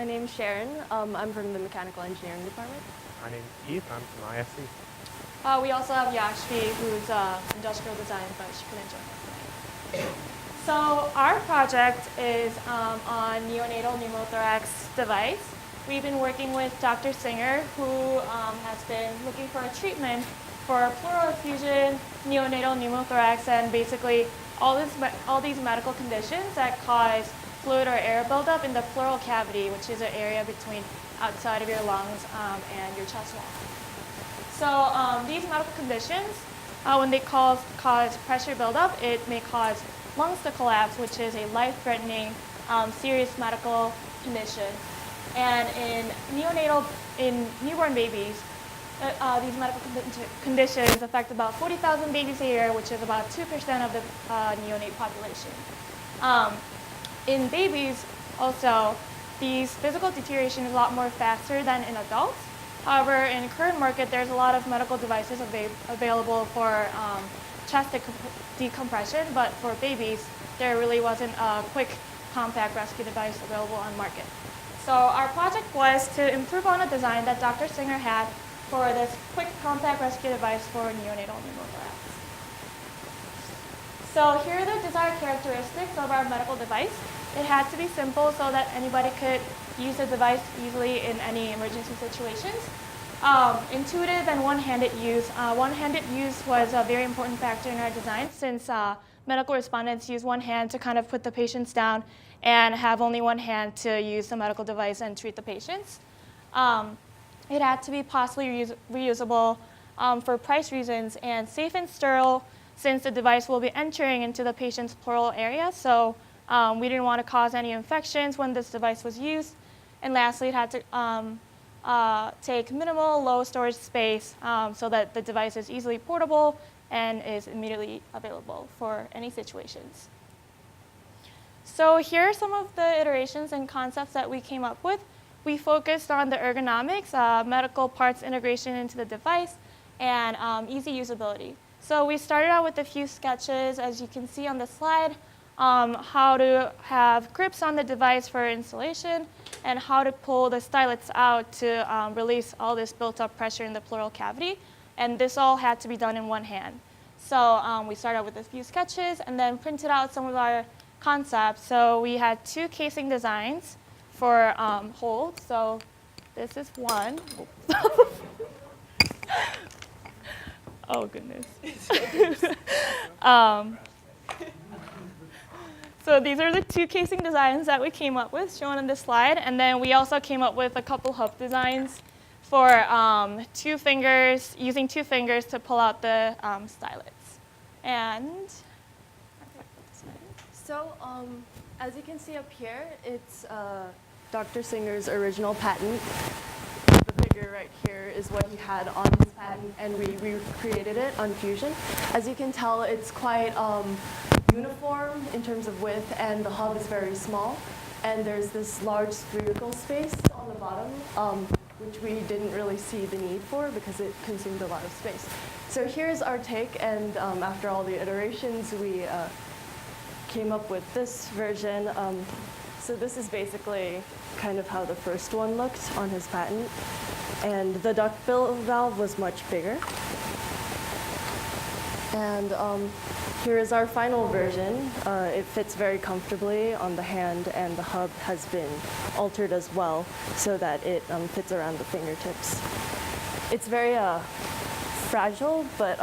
My name's Sharon. I'm from the Mechanical Engineering Department. My name's Keith. I'm from ISC. We also have Yashvi, who's industrial design, but she couldn't join us tonight. So our project is on neonatal pneumothorax device. We've been working with Dr. Singer, who has been looking for a treatment for pleural effusion, neonatal pneumothorax, and basically all these medical conditions that cause fluid or air buildup in the pleural cavity, which is an area between outside of your lungs and your chest wall. So these medical conditions, when they cause pressure buildup, it may cause lungs to collapse, which is a life-threatening, serious medical condition. And in newborn babies, these medical conditions affect about 40,000 babies a year, which is about 2% of the neonate population. In babies, also, these physical deterioration is a lot more faster than in adults. However, in the current market, there's a lot of medical devices available for chest decompression, but for babies, there really wasn't a quick, compact rescue device available on market. So our project was to improve on a design that Dr. Singer had for this quick, compact rescue device for neonatal pneumothorax. So here are the desired characteristics of our medical device. It had to be simple so that anybody could use the device easily in any emergency situations. Intuitive and one-handed use. One-handed use was a very important factor in our design since medical respondents use one hand to kind of put the patients down and have only one hand to use the medical device and treat the patients. It had to be possibly reusable for price reasons and safe and sterile since the device will be entering into the patient's pleural area. So we didn't want to cause any infections when this device was used. And lastly, it had to take minimal low storage space so that the device is easily portable and is immediately available for any situations. So here are some of the iterations and concepts that we came up with. We focused on the ergonomics, medical parts integration into the device, and easy usability. So we started out with a few sketches, as you can see on the slide, how to have grips on the device for installation, and how to pull the stylets out to release all this built-up pressure in the pleural cavity. And this all had to be done in one hand. So we started out with a few sketches and then printed out some of our concepts. So we had two casing designs for hold. So this is one. Oh, goodness. So these are the two casing designs that we came up with, shown on this slide. And then we also came up with a couple hub designs for using two fingers to pull out the stylets. And So as you can see up here, it's Dr. Singer's original patent. The figure right here is what he had on his patent, and we recreated it on Fusion. As you can tell, it's quite uniform in terms of width, and the hub is very small. And there's this large spherical space on the bottom, which we didn't really see the need for because it consumed a lot of space. So here's our take, and after all the iterations, we came up with this version. So this is basically kind of how the first one looked on his patent. And the duct fill valve was much bigger. And here is our final version. It fits very comfortably on the hand, and the hub has been altered as well so that it fits around the fingertips. It's very fragile, but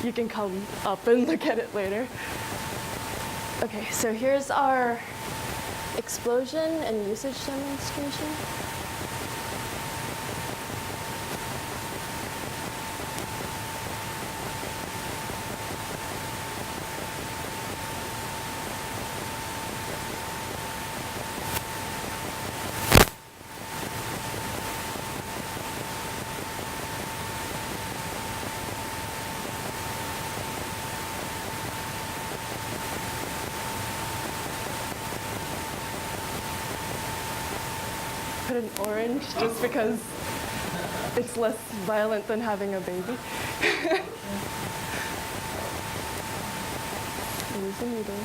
you can come up and look at it later. Okay, so here's our explosion and usage demonstration. Put an orange just because it's less violent than having a baby. There's a needle.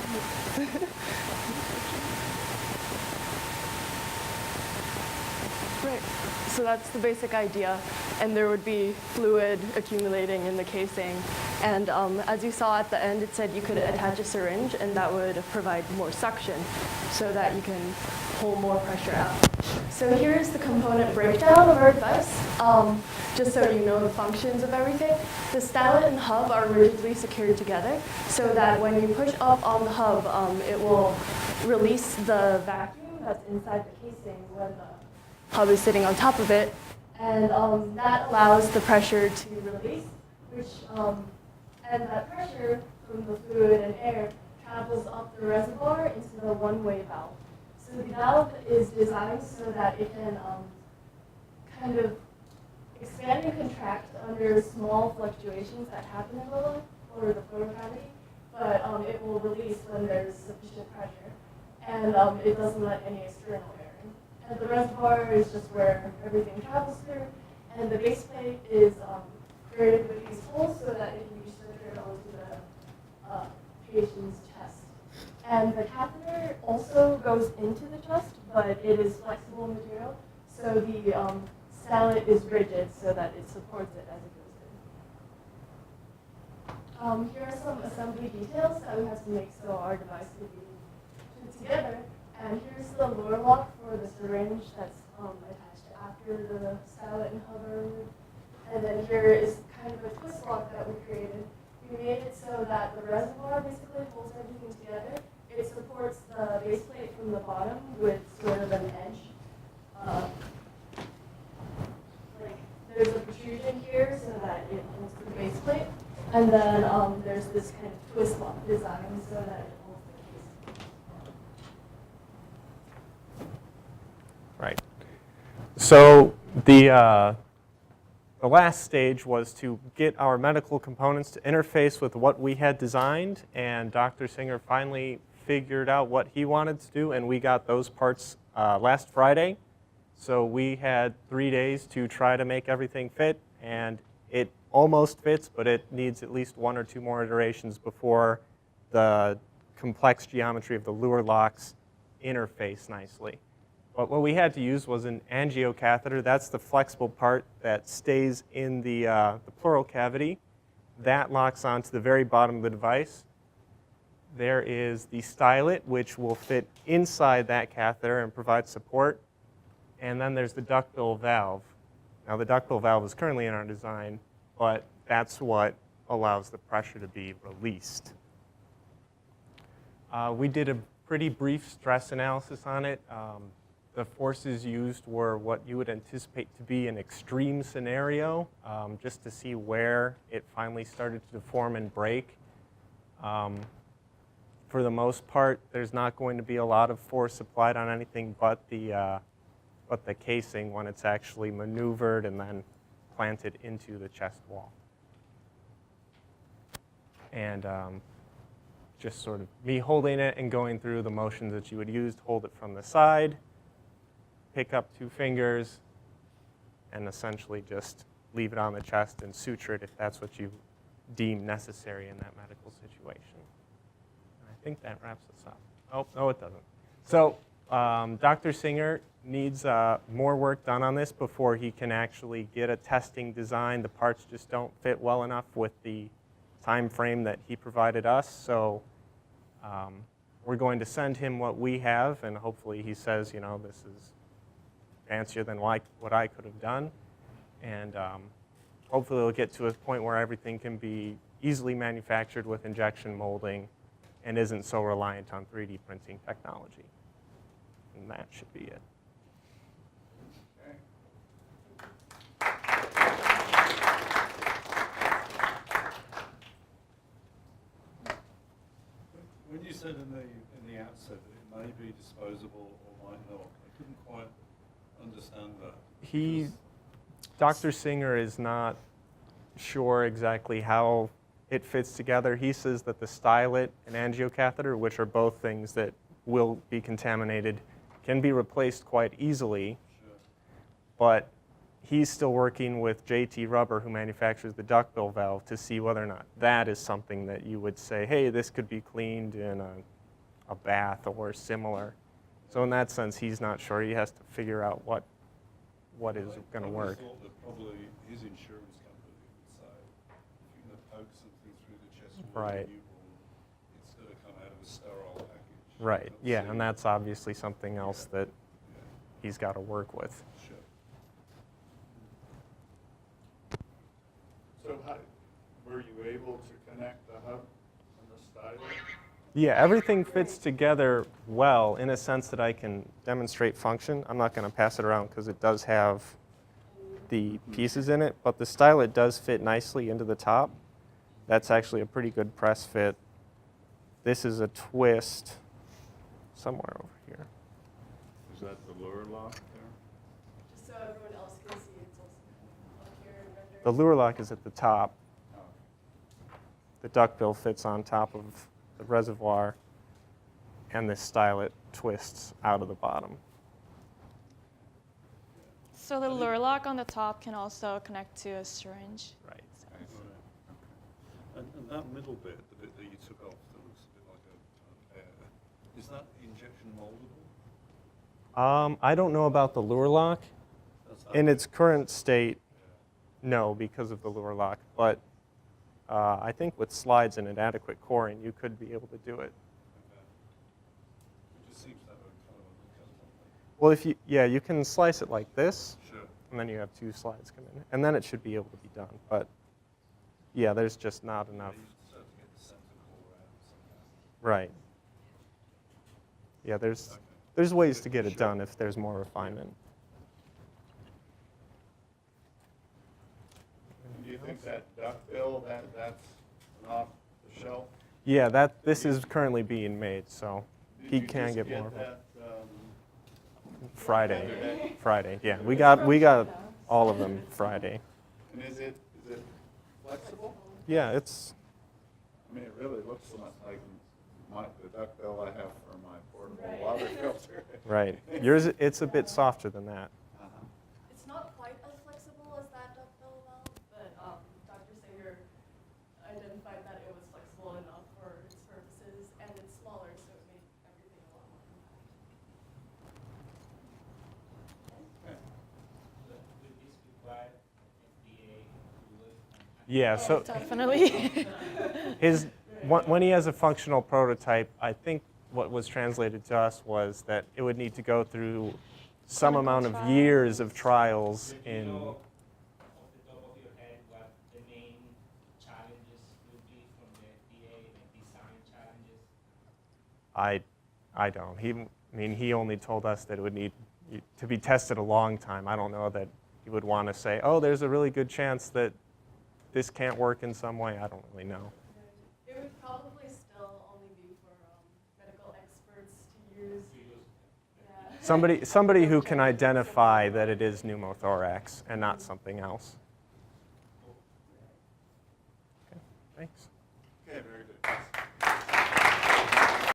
Right. So that's the basic idea. And there would be fluid accumulating in the casing. And as you saw at the end, it said you could attach a syringe, and that would provide more suction so that you can pull more pressure out. So here's the component breakdown of our device, just so you know the functions of everything. The stylet and hub are rigidly secured together so that when you push up on the hub, it will release the vacuum that's inside the casing when the hub is sitting on top of it. And that allows the pressure to release, and that pressure from the fluid and air travels up the reservoir into the one-way valve. So the valve is designed so that it can kind of expand and contract under small fluctuations that happen in the lung or the pleural cavity, but it will release when there's sufficient pressure, and it doesn't let any external air in. And the reservoir is just where everything travels through, and the base plate is created with these holes so that it can be sutured onto the patient's chest. And the catheter also goes into the chest, but it is flexible material, so the stylet is rigid so that it supports it as it goes in. Here are some assembly details that we have to make so our device can be put together. And here's the lure lock for the syringe that's attached after the stylet and hub are removed. And then here is kind of a twist lock that we created. We made it so that the reservoir basically holds everything together. It supports the base plate from the bottom with sort of an edge. Like there's a protrusion here so that it holds the base plate. And then there's this kind of twist lock design so that it holds the case. Right. So the last stage was to get our medical components to interface with what we had designed, and Dr. Singer finally figured out what he wanted to do, and we got those parts last Friday. So we had 3 days to try to make everything fit, and it almost fits, but it needs at least 1 or 2 more iterations before the complex geometry of the lure locks interface nicely. But what we had to use was an angiocatheter. That's the flexible part that stays in the pleural cavity. That locks onto the very bottom of the device. There is the stylet, which will fit inside that catheter and provide support. And then there's the ductal valve. Now, the ductal valve is currently in our design, but that's what allows the pressure to be released. We did a pretty brief stress analysis on it. The forces used were what you would anticipate to be an extreme scenario, just to see where it finally started to deform and break. For the most part, there's not going to be a lot of force applied on anything but the casing when it's actually maneuvered and then planted into the chest wall. And just sort of me holding it and going through the motions that you would use to hold it from the side, pick up 2 fingers, and essentially just leave it on the chest and suture it if that's what you deem necessary in that medical situation. And I think that wraps us up. Oh, no, it doesn't. So Dr. Singer needs more work done on this before he can actually get a testing design. The parts just don't fit well enough with the time frame that he provided us. So we're going to send him what we have, and hopefully he says, you know, this is fancier than what I could have done. And hopefully it'll get to a point where everything can be easily manufactured with injection molding and isn't so reliant on 3D printing technology. And that should be it. When you said in the outset that it may be disposable or might not, I couldn't quite understand that. Dr. Singer is not sure exactly how it fits together. He says that the stylet and angiocatheter, which are both things that will be contaminated, can be replaced quite easily. Sure. But he's still working with JT Rubber, who manufactures the ductal valve, to see whether or not that is something that you would say, hey, this could be cleaned in a bath or similar. So in that sense, he's not sure. He has to figure out what what is going to work. I thought that probably his insurance company would say, if you're going to poke something through the chest wall of a Right. newborn, it's going to come out of a sterile package. Right, yeah, So- and that's obviously something else that Yeah, he's got to work with. sure. So how, were you able to connect the hub and the styler? Yeah, everything fits together well in a sense that I can demonstrate function. I'm not going to pass it around because it does have the pieces in it, but the stylet does fit nicely into the top. That's actually a pretty good press fit. This is a twist somewhere over here. Is that the lure lock there? Just so everyone else can see, it's also up here and rendered. The lure lock is at the top. Oh, The duckbill fits on top of the reservoir, and this stylet twists out of the bottom. So the lure lock on the top can also connect to a syringe. Right. So- I see. And that middle bit, the bit that you took off, that looks a bit like a pear, is that injection moldable? I don't know about the lure lock. That's In that its current state, no, because of the lure lock. But I think with slides and an adequate coring, you could be able to do it. Okay. It just seems to have a kind of a Well, if you, yeah, you can slice it like this, sure. and then you have two slides come in, and then it should be able to be done. But yeah, there's just not enough. You just have to get the center core out somehow. Right. Yeah, Okay. there's ways to get it done if there's more refinement. Do you think that duckbill, that's an off the shelf? Yeah, this is currently being made, so Did he you can just get more of it. that, Friday. Saturday? Friday. Yeah, we got all of them Friday. And is it flexible? Yeah, it's I mean, it really looks so much like the duckbill I have for my portable water filter. right. Yours, it's a bit softer than that. Uh-huh. It's not quite as flexible as that duckbill valve, but Dr. Singer identified that it was flexible enough for its purposes, and it's smaller, so it made everything a lot more compact. Will this require FDA approval? Yeah. So Definitely. when he has a functional prototype, I think what was translated to us was that it would need to go through some Clinical amount of trials. years of trials Do you in. know off the top of your head what the main challenges will be from the FDA, like design challenges? I don't. He only told us that it would need to be tested a long time. I don't know that he would want to say, oh, there's a really good chance that this can't work in some way. I don't really know. It would probably still only be for medical experts to use. Yeah. Somebody who can identify that it is pneumothorax and not something else. Okay, thanks.